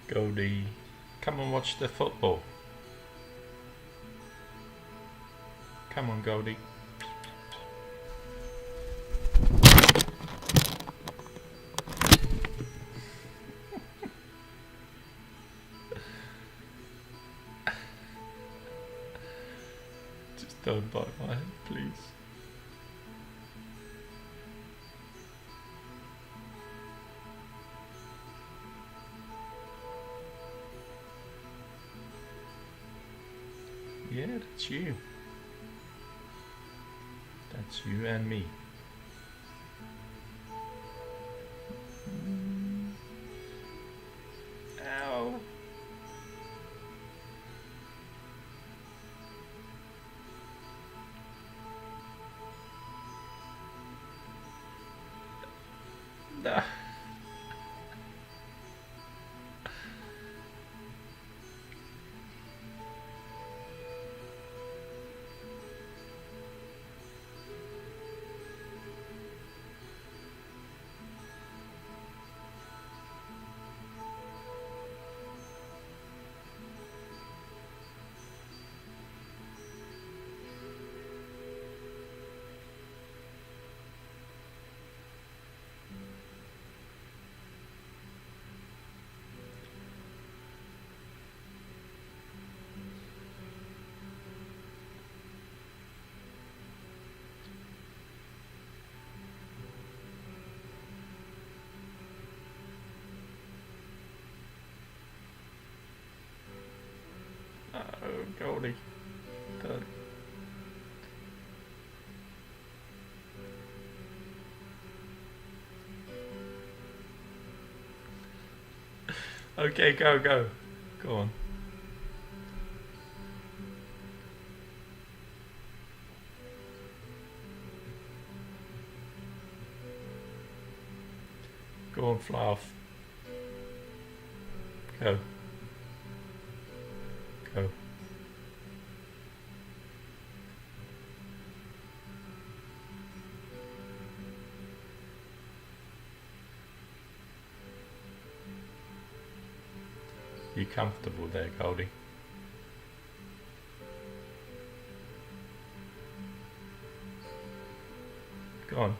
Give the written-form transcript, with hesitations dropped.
Goldie, come and watch the football. Come on, Goldie. Just don't bite my head, please. Yeah, that's you. That's you and me. Ow. Nah. Oh, Goldie. Don't. Okay, go. Go on. Go on, fly off. Go. Go. You comfortable there, Goldie? Go on.